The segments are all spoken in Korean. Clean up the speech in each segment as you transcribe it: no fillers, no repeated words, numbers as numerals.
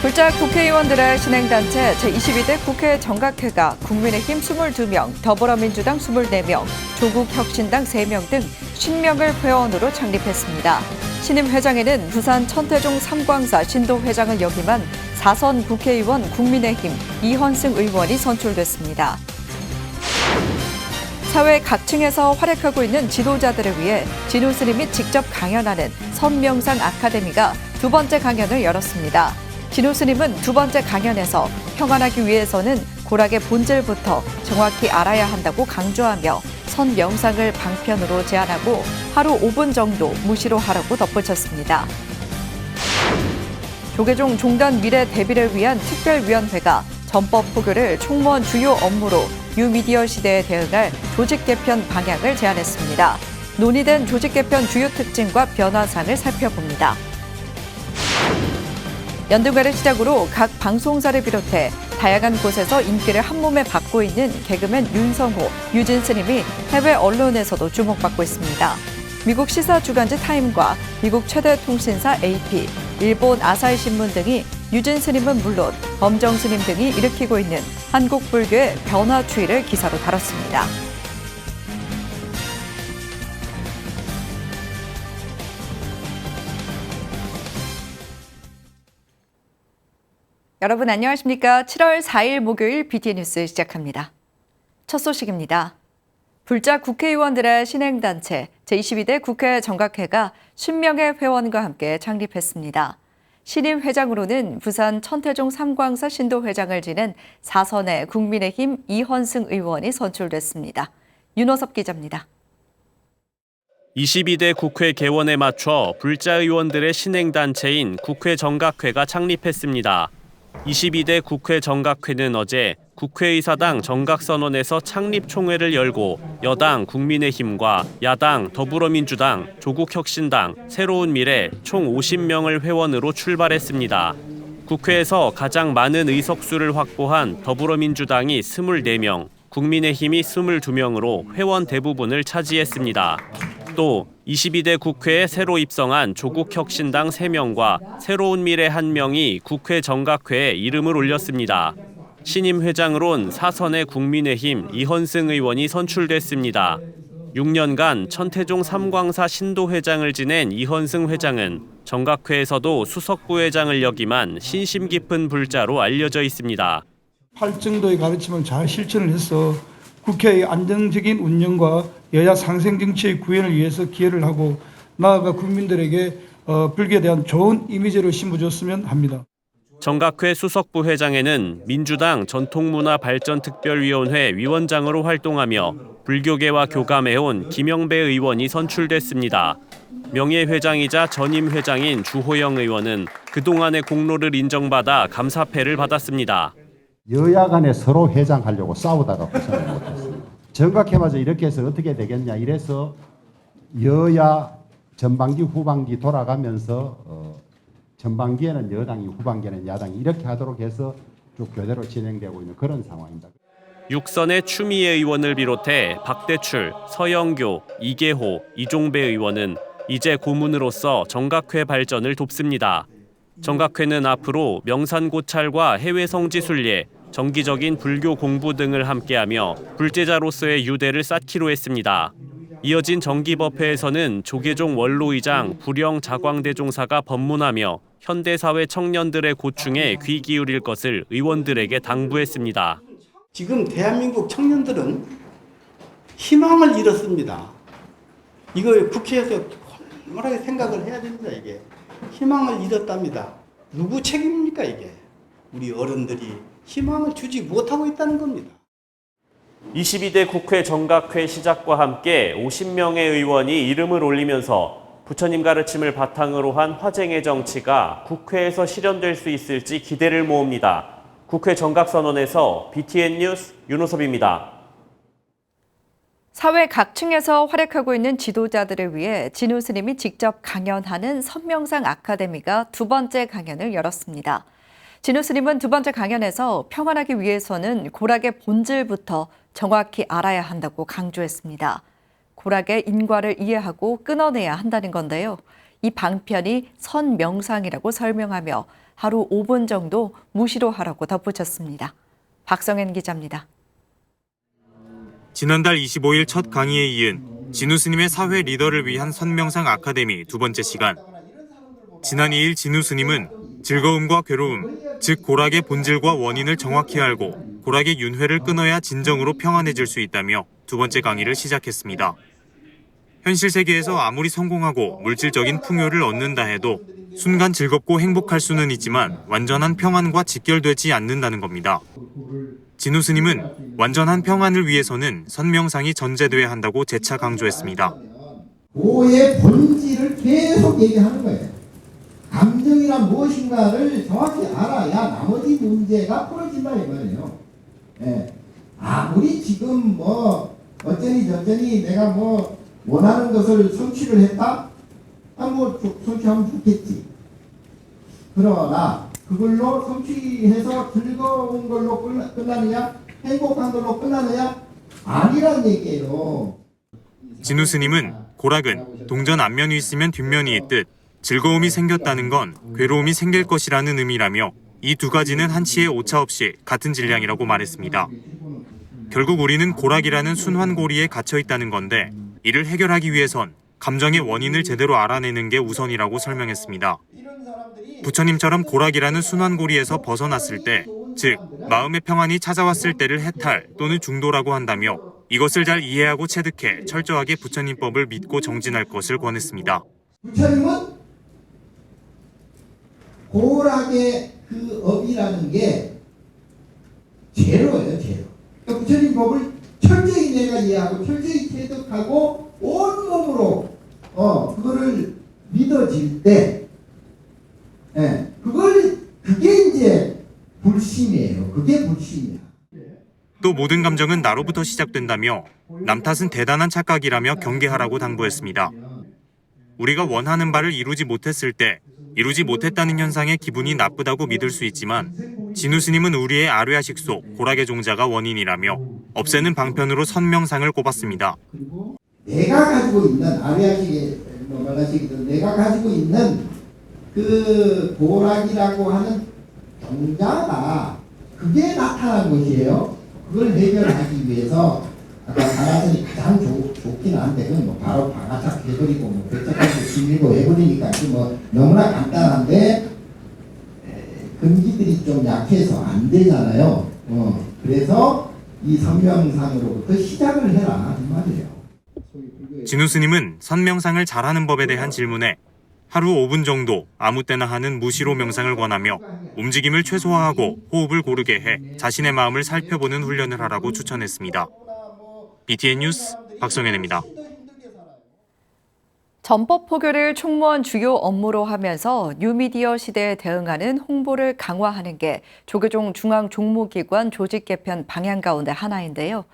불작 국회의원들의 신행단체 제22대 국회 정각회가 국민의힘 22명, 더불어민주당 24명, 조국혁신당 3명 등 50명을 회원으로 창립했습니다. 신임 회장에는 부산 천태종 삼광사 신도회장을 역임한 4선 국회의원 국민의힘 이헌승 의원이 선출됐습니다. 사회 각층에서 활약하고 있는 지도자들을 위해 진우 스님이 직접 강연하는 선명상 아카데미가 두 번째 강연을 열었습니다. 진우 스님은 두 번째 강연에서 평안하기 위해서는 고락의 본질부터 정확히 알아야 한다고 강조하며 선명상을 방편으로 제안하고 하루 5분 정도 무시로 하라고 덧붙였습니다. 조계종 종단 미래 대비를 위한 특별위원회가 전법 포교를 총무원 주요 업무로 뉴미디어 시대에 대응할 조직 개편 방향을 제안했습니다. 논의된 조직 개편 주요 특징과 변화사항을 살펴봅니다. 연등가를 시작으로 각 방송사를 비롯해 다양한 곳에서 인기를 한몸에 받고 있는 개그맨 윤성호, 유진 스님이 해외 언론에서도 주목받고 있습니다. 미국 시사 주간지 타임과 미국 최대 통신사 AP, 일본 아사히 신문 등이 유진 스님은 물론 범정 스님 등이 일으키고 있는 한국 불교의 변화 추이를 기사로 다뤘습니다. 여러분 안녕하십니까? 7월 4일 목요일 BTN 뉴스 시작합니다. 첫 소식입니다. 불작 국회의원들의 신행단체 제22대 국회 정각회가 10명의 회원과 함께 창립했습니다. 신임 회장으로는 부산 천태종 삼광사 신도회장을 지낸 4선의 국민의힘 이헌승 의원이 선출됐습니다. 윤호섭 기자입니다. 22대 국회 개원에 맞춰 불자 의원들의 신행단체인 국회 정각회가 창립했습니다. 22대 국회 정각회는 어제 국회의사당 정각선언에서 창립총회를 열고 여당 국민의힘과 야당 더불어민주당, 조국혁신당, 새로운 미래 총 50명을 회원으로 출발했습니다. 국회에서 가장 많은 의석수를 확보한 더불어민주당이 24명, 국민의힘이 22명으로 회원 대부분을 차지했습니다. 또 22대 국회에 새로 입성한 조국혁신당 3명과 새로운 미래 1명이 국회 정각회에 이름을 올렸습니다. 신임 회장으론 4선의 국민의힘 이헌승 의원이 선출됐습니다. 6년간 천태종 삼광사 신도회장을 지낸 이헌승 회장은 정각회에서도 수석부회장을 역임한 신심 깊은 불자로 알려져 있습니다. 8정도의 가르침을 잘 실천을 해서 국회의 안정적인 운영과 여야 상생 정치의 구현을 위해서 기여를 하고 나아가 국민들에게 불교에 대한 좋은 이미지를 심어줬으면 합니다. 정각회 수석부회장에는 민주당 전통문화발전특별위원회 위원장으로 활동하며 불교계와 교감해온 김영배 의원이 선출됐습니다. 명예회장이자 전임 회장인 주호영 의원은 그동안의 공로를 인정받아 감사패를 받았습니다. 여야 간에 서로 회장하려고 싸우다가 고생을 못했습니다. 정각해마저 이렇게 해서 어떻게 되겠냐 이래서 여야 전반기 후반기 돌아가면서 전반기에는 여당이 후반기에는 야당이 이렇게 하도록 해서 쭉 교대로 진행되고 있는 그런 상황입니다. 6선의 추미애 의원을 비롯해 박대출, 서영교, 이계호, 이종배 의원은 이제 고문으로서 정각회 발전을 돕습니다. 정각회는 앞으로 명산고찰과 해외 성지순례, 정기적인 불교 공부 등을 함께하며 불제자로서의 유대를 쌓기로 했습니다. 이어진 정기법회에서는 조계종 원로의장 부령 자광대종사가 법문하며 현대사회 청년들의 고충에 귀 기울일 것을 의원들에게 당부했습니다. 지금 대한민국 청년들은 희망을 잃었습니다. 이거 국회에서 얼마나 생각을 해야 됩니다. 이게 희망을 잃었답니다. 누구 책임입니까 이게? 우리 어른들이 희망을 주지 못하고 있다는 겁니다. 22대 국회 정각회 시작과 함께 50명의 의원이 이름을 올리면서 부처님 가르침을 바탕으로 한 화쟁의 정치가 국회에서 실현될 수 있을지 기대를 모읍니다. 국회 정각선언에서 BTN 뉴스 윤호섭입니다. 사회 각층에서 활약하고 있는 지도자들을 위해 진우 스님이 직접 강연하는 선명상 아카데미가 두 번째 강연을 열었습니다. 진우 스님은 두 번째 강연에서 평안하기 위해서는 고락의 본질부터 정확히 알아야 한다고 강조했습니다. 고락의 인과를 이해하고 끊어내야 한다는 건데요. 이 방편이 선명상이라고 설명하며 하루 5분 정도 무시로 하라고 덧붙였습니다. 박성현 기자입니다. 지난달 25일 첫 강의에 이은 진우 스님의 사회 리더를 위한 선명상 아카데미 두 번째 시간. 지난 2일 진우 스님은 즐거움과 괴로움, 즉 고락의 본질과 원인을 정확히 알고 고락의 윤회를 끊어야 진정으로 평안해질 수 있다며 두 번째 강의를 시작했습니다. 현실 세계에서 아무리 성공하고 물질적인 풍요를 얻는다 해도 순간 즐겁고 행복할 수는 있지만 완전한 평안과 직결되지 않는다는 겁니다. 진우 스님은 완전한 평안을 위해서는 선명상이 전제돼야 한다고 재차 강조했습니다. 고의 본질을 계속 얘기하는 거예요. 감정이란 무엇인가를 정확히 알아야 나머지 문제가 풀어진다 이 말이에요. 예. 아무리 지금 뭐 어쩌니 저쩌니 내가 뭐 원하는 것을 성취를 했다? 뭐 성취하면 좋겠지. 그러나 그걸로 성취해서 즐거운 걸로 끝나느냐? 행복한 걸로 끝나느냐? 아니란 얘기예요. 진우 스님은 고락은 동전 앞면이 있으면 뒷면이 있듯 즐거움이 생겼다는 건 괴로움이 생길 것이라는 의미라며 이 두 가지는 한치의 오차 없이 같은 질량이라고 말했습니다. 결국 우리는 고락이라는 순환고리에 갇혀 있다는 건데 이를 해결하기 위해선 감정의 원인을 제대로 알아내는 게 우선이라고 설명했습니다. 부처님처럼 고락이라는 순환고리에서 벗어났을 때, 즉 마음의 평안이 찾아왔을 때를 해탈 또는 중도라고 한다며 이것을 잘 이해하고 체득해 철저하게 부처님법을 믿고 정진할 것을 권했습니다. 부처님은 고락의 그 업이라는 게 제로예요, 제로. 그러니까 부처님 법을 철저히 내가 이해하고 철저히 체득하고 온몸으로 그거를 믿어질 때, 그게 이제 불심이에요. 그게 불심이야. 또 모든 감정은 나로부터 시작된다며 남 탓은 대단한 착각이라며 경계하라고 당부했습니다. 우리가 원하는 바를 이루지 못했을 때 이루지 못했다는 현상에 기분이 나쁘다고 믿을 수 있지만 진우 스님은 우리의 아뢰아식 속 고락의 종자가 원인이라며 없애는 방편으로 선명상을 꼽았습니다. 내가 가지고 있는 아뢰아식이든 내가 가지고 있는 그 고락이라고 하는 종자가 그게 나타난 것이에요. 그걸 해결하기 위해서 아까 방아선이 가장 좋긴 한데 그건 뭐 바로 방아착 해버리고 뭐 배척하고 질리고 해버리니까 뭐 너무나 간단한데 근기들이 좀 약해서 안 되잖아요. 그래서 이 선명상으로부터 시작을 해라 이 말이에요. 진우 스님은 선명상을 잘하는 법에 대한 질문에 하루 5분 정도 아무 때나 하는 무시로 명상을 권하며 움직임을 최소화하고 호흡을 고르게 해 자신의 마음을 살펴보는 훈련을 하라고 추천했습니다. BTN 뉴스 박성현입니다. 전법 포교를 총무원 주요 업무로 하면서 뉴미디어 시대에 대응하는 홍보를 강화하는 게 조계종 중앙종무기관 조직 개편 방향 가운데 하나인데요.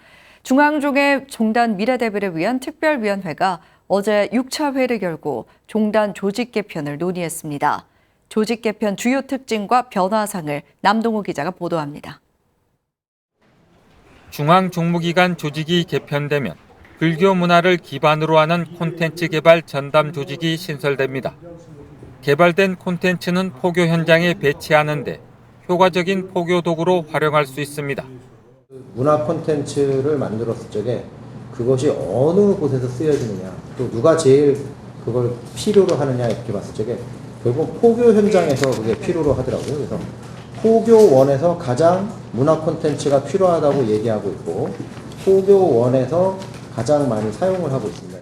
중앙종의 종단 미래 대비를 위한 특별위원회가 어제 6차 회를 열고 종단 조직 개편을 논의했습니다. 조직 개편 주요 특징과 변화상을 남동우 기자가 보도합니다. 중앙종무기관 조직이 개편되면 불교 문화를 기반으로 하는 콘텐츠 개발 전담 조직이 신설됩니다. 개발된 콘텐츠는 포교 현장에 배치하는데 효과적인 포교 도구로 활용할 수 있습니다. 문화 콘텐츠를 만들었을 적에 그것이 어느 곳에서 쓰여지느냐, 또 누가 제일 그걸 필요로 하느냐 이렇게 봤을 적에 결국 포교 현장에서 그게 필요로 하더라고요. 그래서 포교원에서 가장 문화 콘텐츠가 필요하다고 얘기하고 있고 포교원에서 가장 많이 사용을 하고 있습니다.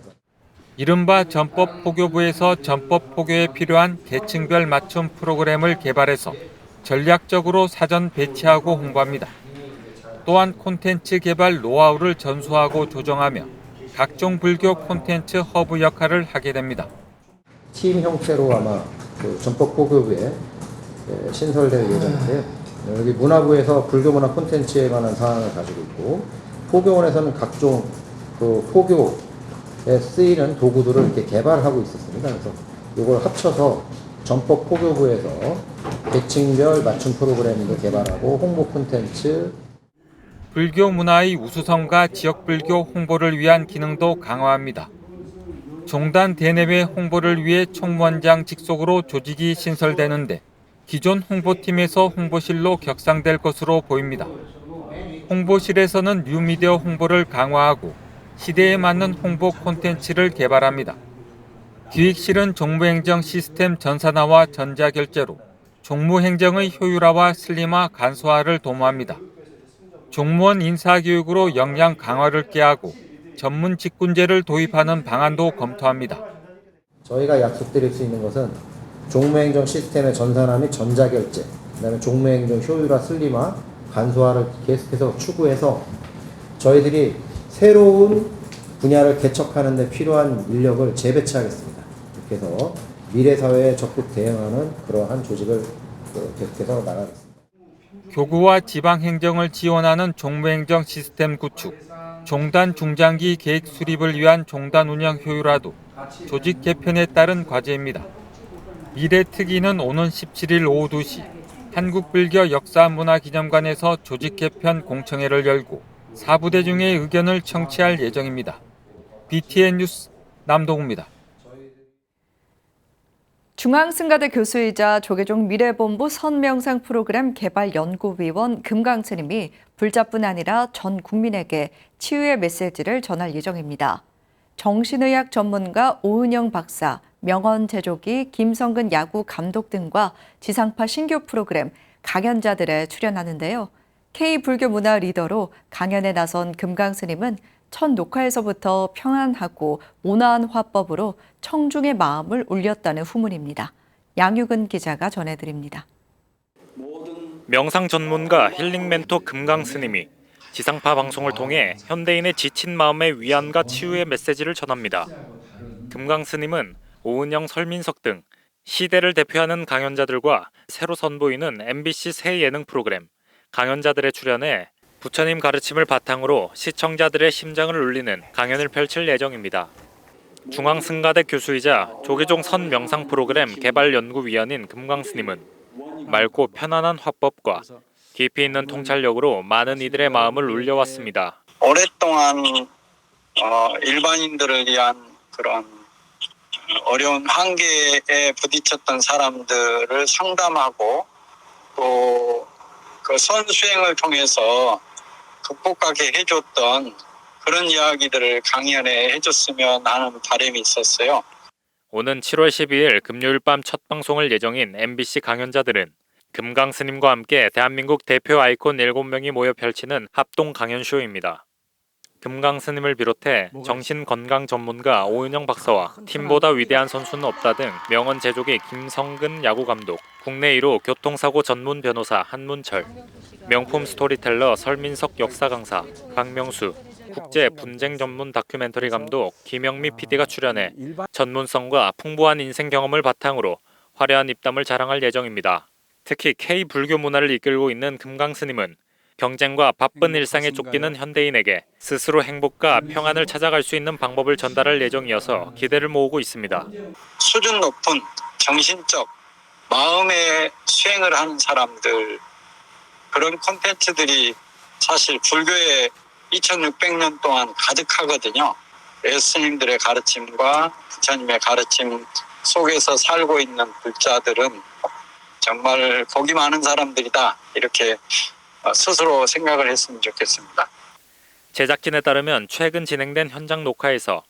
이른바 전법 포교부에서 전법 포교에 필요한 계층별 맞춤 프로그램을 개발해서 전략적으로 사전 배치하고 홍보합니다. 또한 콘텐츠 개발 노하우를 전수하고 조정하며 각종 불교 콘텐츠 허브 역할을 하게 됩니다. 팀 형태로 아마 그 전법 포교부에 신설될 예정인데요. 여기 문화부에서 불교 문화 콘텐츠에 관한 사항을 가지고 있고 포교원에서는 각종 그 포교에 쓰이는 도구들을 이렇게 개발하고 있었습니다. 그래서 이걸 합쳐서 전법 포교부에서 계층별 맞춤 프로그램도 개발하고 홍보 콘텐츠 불교 문화의 우수성과 지역 불교 홍보를 위한 기능도 강화합니다. 종단 대내외 홍보를 위해 총무원장 직속으로 조직이 신설되는데 기존 홍보팀에서 홍보실로 격상될 것으로 보입니다. 홍보실에서는 뉴미디어 홍보를 강화하고 시대에 맞는 홍보 콘텐츠를 개발합니다. 기획실은 종무행정 시스템 전산화와 전자결제로 종무행정의 효율화와 슬림화 간소화를 도모합니다. 종무원 인사교육으로 역량 강화를 꾀하고 전문 직군제를 도입하는 방안도 검토합니다. 저희가 약속드릴 수 있는 것은 종무행정 시스템의 전산화 및 전자결제, 그다음에 종무행정 효율화, 슬림화, 간소화를 계속해서 추구해서 저희들이 새로운 분야를 개척하는 데 필요한 인력을 재배치하겠습니다. 이렇게 해서 미래 사회에 적극 대응하는 그러한 조직을 계속해서 나가겠습니다. 교구와 지방행정을 지원하는 종무행정 시스템 구축, 종단 중장기 계획 수립을 위한 종단 운영 효율화도 조직 개편에 따른 과제입니다. 미래특위는 오는 17일 오후 2시 한국불교 역사문화기념관에서 조직 개편 공청회를 열고 4부대 중의 의견을 청취할 예정입니다. BTN 뉴스 남동우입니다. 중앙승가대 교수이자 조계종 미래본부 선명상 프로그램 개발연구위원 금강스님이 불자뿐 아니라 전 국민에게 치유의 메시지를 전할 예정입니다. 정신의학 전문가 오은영 박사, 명언 제조기 김성근 야구 감독 등과 지상파 신규 프로그램 강연자들에 출연하는데요. K불교 문화 리더로 강연에 나선 금강스님은 첫 녹화에서부터 평안하고 온화한 화법으로 청중의 마음을 울렸다는 후문입니다. 양유근 기자가 전해드립니다. 명상 전문가 힐링 멘토 금강스님이 지상파 방송을 통해 현대인의 지친 마음의 위안과 치유의 메시지를 전합니다. 금강스님은 오은영, 설민석 등 시대를 대표하는 강연자들과 새로 선보이는 MBC 새 예능 프로그램 강연자들에 출연해 부처님 가르침을 바탕으로 시청자들의 심장을 울리는 강연을 펼칠 예정입니다. 중앙승가대 교수이자 조계종 선 명상 프로그램 개발연구위원인 금강스님은 맑고 편안한 화법과 깊이 있는 통찰력으로 많은 이들의 마음을 울려왔습니다. 오랫동안 일반인들을 위한 그런 어려운 한계에 부딪혔던 사람들을 상담하고 또 그 선수행을 통해서 극복하게 해줬던 그런 이야기들을 강연에 해줬으면 하는 바람이 있었어요. 오는 7월 12일 금요일 밤 첫 방송을 예정인 MBC 강연자들은 금강스님과 함께 대한민국 대표 아이콘 7명이 모여 펼치는 합동 강연쇼입니다. 금강스님을 비롯해 정신건강 전문가 오은영 박사와 팀보다 위대한 선수는 없다 등 명언 제조기 김성근 야구감독, 국내 1호 교통사고 전문 변호사 한문철, 명품 스토리텔러 설민석 역사 강사, 박명수, 국제 분쟁 전문 다큐멘터리 감독 김영미 PD가 출연해 전문성과 풍부한 인생 경험을 바탕으로 화려한 입담을 자랑할 예정입니다. 특히 K불교 문화를 이끌고 있는 금강스님은 경쟁과 바쁜 일상에 쫓기는 현대인에게 스스로 행복과 평안을 찾아갈 수 있는 방법을 전달할 예정이어서 기대를 모으고 있습니다. 수준 높은 정신적 마음의 수행을 하는 사람들 그런 콘텐츠들이 사실 불교에 2600년 동안 가득하거든요. 예수님들의 가르침과 부처님의 가르침 속에서 살고 있는 불자들은 정말 복이 많은 사람들이다 이렇게 스스로 생각을 했으면 좋겠습니다. 제작진에 따르면 최근 진행된 현장 녹화에서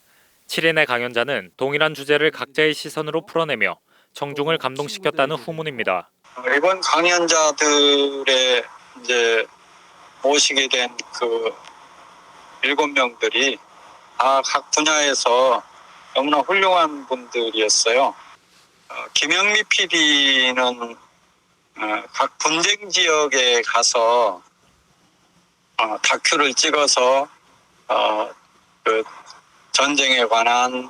7인의 강연자는 동일한 주제를 각자의 시선으로 풀어내며 청중을 감동시켰다는 후문입니다. 이번 강연자들의 이제 모시게 된 그 7명들이 다 각 분야에서 너무나 훌륭한 분들이었어요. 김영미 PD는 각 분쟁 지역에 가서 다큐를 찍어서 그 전쟁에 관한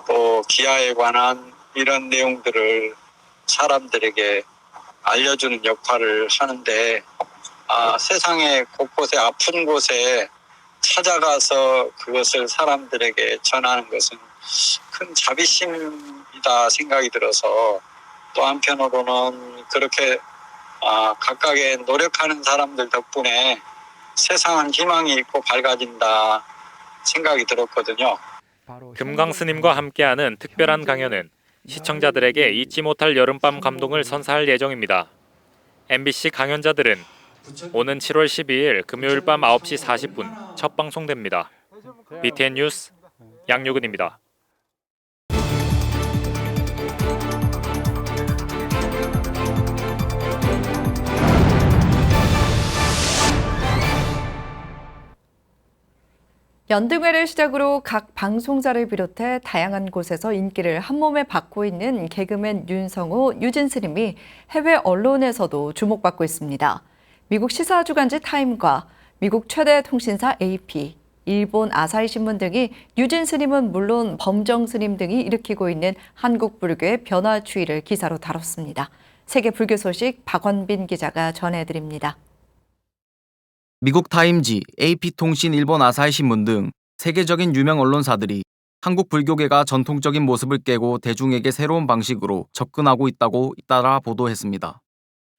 또 기아에 관한 이런 내용들을 사람들에게 알려주는 역할을 하는데 세상의 곳곳에 아픈 곳에 찾아가서 그것을 사람들에게 전하는 것은 큰 자비심이다 생각이 들어서 또 한편으로는 그렇게 각각의 노력하는 사람들 덕분에 세상은 희망이 있고 밝아진다 생각이 들었거든요. 금강 스님과 함께하는 특별한 강연은 시청자들에게 잊지 못할 여름밤 감동을 선사할 예정입니다. MBC 강연자들은 오는 7월 12일 금요일 밤 9시 40분 첫 방송됩니다. BTN 뉴스 양유근입니다. 연등회를 시작으로 각 방송사를 비롯해 다양한 곳에서 인기를 한몸에 받고 있는 개그맨 윤성호, 유진스님이 해외 언론에서도 주목받고 있습니다. 미국 시사주간지 타임과 미국 최대 통신사 AP, 일본 아사히 신문 등이 유진스님은 물론 범정스님 등이 일으키고 있는 한국 불교의 변화 추이를 기사로 다뤘습니다. 세계 불교 소식 박원빈 기자가 전해드립니다. 미국 타임지, AP통신, 일본 아사히 신문 등 세계적인 유명 언론사들이 한국 불교계가 전통적인 모습을 깨고 대중에게 새로운 방식으로 접근하고 있다고 잇따라 보도했습니다.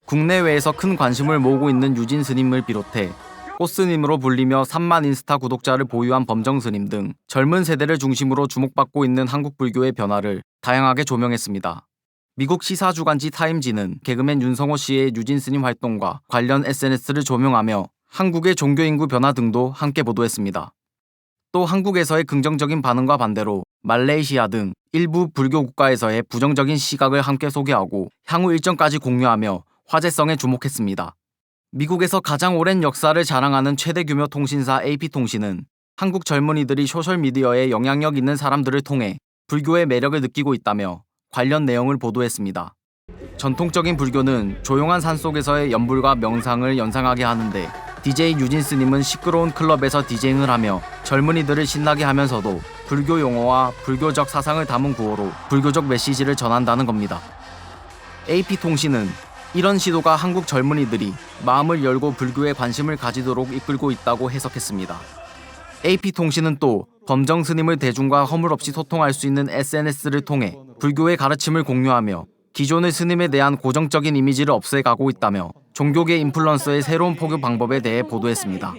국내외에서 큰 관심을 모으고 있는 유진 스님을 비롯해 꽃스님으로 불리며 3만 인스타 구독자를 보유한 범정스님 등 젊은 세대를 중심으로 주목받고 있는 한국 불교의 변화를 다양하게 조명했습니다. 미국 시사주간지 타임지는 개그맨 윤성호 씨의 유진 스님 활동과 관련 SNS를 조명하며 한국의 종교인구 변화 등도 함께 보도했습니다. 또 한국에서의 긍정적인 반응과 반대로 말레이시아 등 일부 불교 국가에서의 부정적인 시각을 함께 소개하고 향후 일정까지 공유하며 화제성에 주목했습니다. 미국에서 가장 오랜 역사를 자랑하는 최대 규모 통신사 AP통신은 한국 젊은이들이 소셜미디어에 영향력 있는 사람들을 통해 불교의 매력을 느끼고 있다며 관련 내용을 보도했습니다. 전통적인 불교는 조용한 산속에서의 연불과 명상을 연상하게 하는데 DJ 유진스님은 시끄러운 클럽에서 디제잉을 하며 젊은이들을 신나게 하면서도 불교 용어와 불교적 사상을 담은 구호로 불교적 메시지를 전한다는 겁니다. AP통신은 이런 시도가 한국 젊은이들이 마음을 열고 불교에 관심을 가지도록 이끌고 있다고 해석했습니다. AP통신은 또 범정스님을 대중과 허물없이 소통할 수 있는 SNS를 통해 불교의 가르침을 공유하며 기존의 스님에 대한 고정적인 이미지를 없애가고 있다며 종교계 인플루언서의 새로운 포교 방법에 대해 보도했습니다.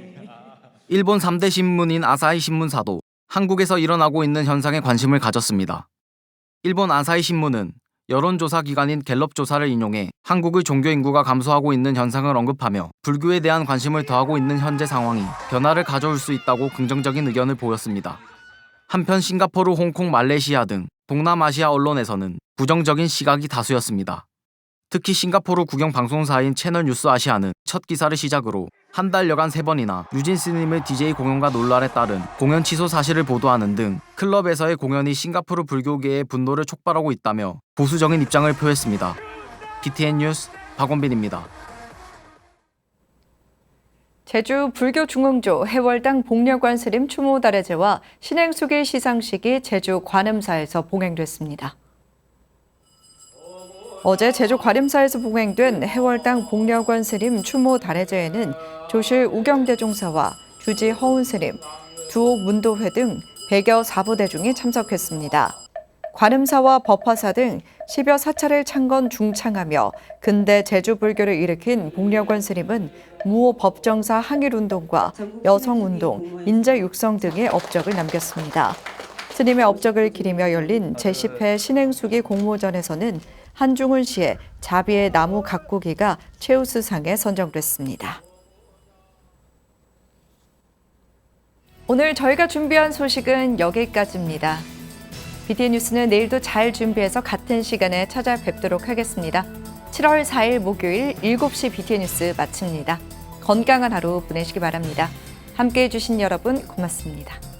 일본 3대 신문인 아사히 신문사도 한국에서 일어나고 있는 현상에 관심을 가졌습니다. 일본 아사히 신문은 여론조사 기관인 갤럽 조사를 인용해 한국의 종교 인구가 감소하고 있는 현상을 언급하며 불교에 대한 관심을 더하고 있는 현재 상황이 변화를 가져올 수 있다고 긍정적인 의견을 보였습니다. 한편 싱가포르, 홍콩, 말레이시아 등 동남아시아 언론에서는 부정적인 시각이 다수였습니다. 특히 싱가포르 국영 방송사인 채널뉴스 아시아는 첫 기사를 시작으로 한 달여간 3번이나 유진 스님의 DJ 공연과 논란에 따른 공연 취소 사실을 보도하는 등 클럽에서의 공연이 싱가포르 불교계의 분노를 촉발하고 있다며 보수적인 입장을 표했습니다. BTN 뉴스 박원빈입니다. 제주 불교중흥조 해월당 복려관 스님 추모 달해제와 신행수기 시상식이 제주 관음사에서 봉행됐습니다. 어제 제주 관음사에서 봉행된 해월당 복려관 스님 추모 달해제에는 조실 우경대종사와 주지 허운 스님, 두옥 문도회 등 100여 사부대중이 참석했습니다. 관음사와 법화사 등 10여 사찰을 창건 중창하며 근대 제주 불교를 일으킨 복려관 스님은 무호 법정사 항일운동과 여성운동, 인재육성 등의 업적을 남겼습니다. 스님의 업적을 기리며 열린 제10회 신행수기 공모전에서는 한중훈 씨의 자비의 나무 가꾸기가 최우수상에 선정됐습니다. 오늘 저희가 준비한 소식은 여기까지입니다. BTN 뉴스는 내일도 잘 준비해서 같은 시간에 찾아뵙도록 하겠습니다. 7월 4일 목요일 7시 BTN 뉴스 마칩니다. 건강한 하루 보내시기 바랍니다. 함께해 주신 여러분 고맙습니다.